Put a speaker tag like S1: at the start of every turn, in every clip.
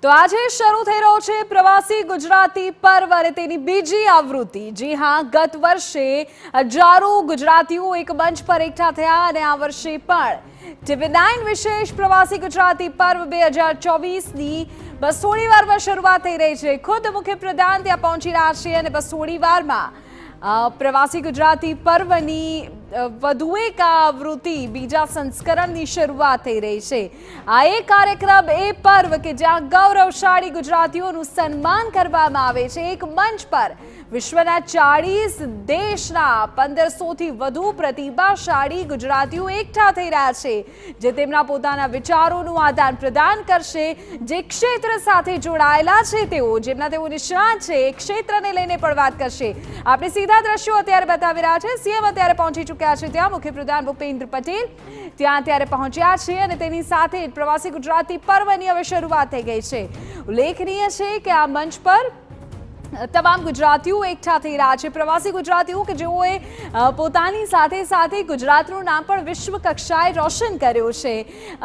S1: તો આજે શરૂ થઈ રહ્યો છે પ્રવાસી ગુજરાતી પર્વ અને તેની બીજી આવૃત્તિ। જી હા, ગત વર્ષે હજારો ગુજરાતીઓ એક મંચ પર એકઠા થયા અને આ વર્ષે પણ TV9 વિશેષ પ્રવાસી ગુજરાતી પર્વ 2024ની બસ થોડી વારમાં શરૂઆત થઈ રહી છે। ખુદ મુખ્યપ્રધાન ત્યાં પહોંચી રહ્યા છે અને બસ થોડી વારમાં પ્રવાસી ગુજરાતી પર્વની વધુ એક આવૃત્તિ બીજા સંસ્કરણની શરૂઆત થઈ રહી છે। આ એક કાર્યક્રમ એ પર્વ કે જ્યાં ગૌરવશાળી ગુજરાતીઓનું સન્માન કરવામાં આવે છે। એક મંચ પર વિશ્વના 40 દેશના 1500થી વધુ પ્રતિભાશાળી ગુજરાતીઓ એકઠા થઈ રહ્યા છે, જે તેમના પોતાના વિચારોનું આદાન પ્રદાન કરશે। જે ક્ષેત્ર સાથે જોડાયેલા છે તેઓ, જેમના તેઓ નિષ્ણાત છે, એ ક્ષેત્રને લઈને પણ વાત કરશે। આપણે સીધા દ્રશ્યો અત્યારે બતાવી રહ્યા છે। સીએમ અત્યારે પહોંચી ચૂક્યા છે ત્યાં। મુખ્યપ્રધાન ભૂપેન્દ્ર પટેલ ત્યાં અત્યારે પહોંચ્યા છે અને તેની સાથે પ્રવાસી ગુજરાતી પર્વની હવે શરૂઆત થઈ ગઈ છે। ઉલ્લેખનીય છે કે આ મંચ પર તમામ ગુજરાતીઓ એકઠા થઈ રહ્યા છે। પ્રવાસી ગુજરાતીઓ કે જેઓએ પોતાની સાથે સાથે ગુજરાતનું નામ પણ વિશ્વ કક્ષાએ રોશન કર્યું છે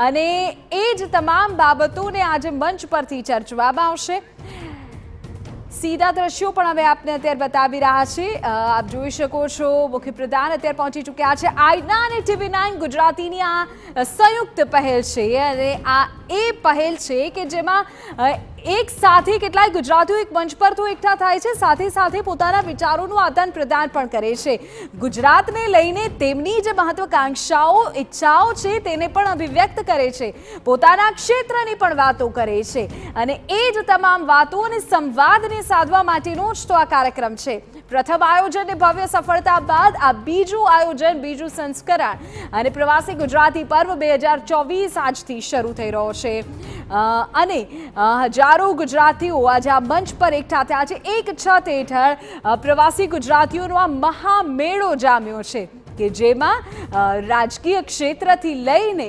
S1: અને એ જ તમામ બાબતોને આજે મંચ પરથી ચર્ચવામાં આવશે। સીધા દ્રશ્યો પણ હવે આપને અત્યારે બતાવી રહ્યા છે। આપ જોઈ શકો છો મુખ્યપ્રધાન અત્યારે પહોંચી ચૂક્યા છે। આઈના અને TV9 ગુજરાતીની આ સંયુક્ત પહેલ છે અને આ એ પહેલ છે કે જેમાં એક સાથે કેટલાય ગુજરાતીઓ એક મંચ પર તો એકઠા થાય છે, સાથે સાથે પોતાના વિચારોનું આદાન પ્રદાન પણ કરે છે। ગુજરાતને લઈને તેમની જે મહત્વાકાંક્ષાઓ ઈચ્છાઓ છે તેને પણ અભિવ્યક્ત કરે છે, પોતાના ક્ષેત્રની પણ વાતો કરે છે અને એ જ તમામ વાતો અને સંવાદને સાધવા માટેનો જ તો આ કાર્યક્રમ છે। પ્રથમ આયોજનની ભવ્ય સફળતા બાદ આ બીજું આયોજન, બીજું સંસ્કરણ અને પ્રવાસી ગુજરાતી પર્વ 2024 આજથી શરૂ થઈ રહ્યો છે અને હજારો ગુજરાતીઓ આજે આ મંચ પર એકઠા થયા છે। એક છત હેઠળ પ્રવાસી ગુજરાતીઓનો આ મહામેળો જામ્યો છે કે જેમાં રાજકીય ક્ષેત્રથી લઈને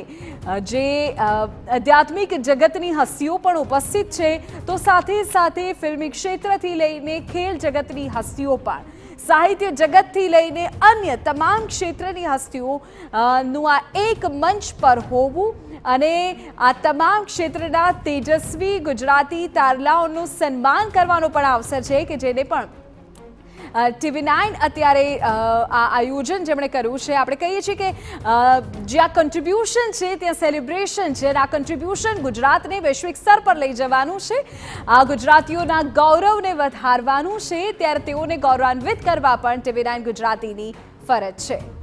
S1: જે આધ્યાત્મિક જગતની હસ્તીઓ પણ ઉપસ્થિત છે, તો સાથે સાથે ફિલ્મી ક્ષેત્રથી લઈને ખેલ જગતની હસ્તીઓ પણ, સાહિત્ય જગતથી લઈને અન્ય તમામ ક્ષેત્રની હસ્તીઓનું આ એક મંચ પર હોવું અને આ તમામ ક્ષેત્રના તેજસ્વી ગુજરાતી તારલાઓનું સન્માન કરવાનો પણ અવસર છે કે જેને પણ TV9 અત્યારે આ આયોજન જેમણે કર્યું છે। આપણે કહીએ છીએ કે જ્યાં કન્ટ્રીબ્યુશન છે ત્યાં સેલિબ્રેશન છે અને આ કન્ટ્રીબ્યુશન ગુજરાતને વૈશ્વિક સ્તર પર લઈ જવાનું છે, આ ગુજરાતીઓના ગૌરવને વધારવાનું છે, ત્યારે તેઓને ગૌરવાન્વિત કરવા પણ TV9 ગુજરાતીની ફરજ છે।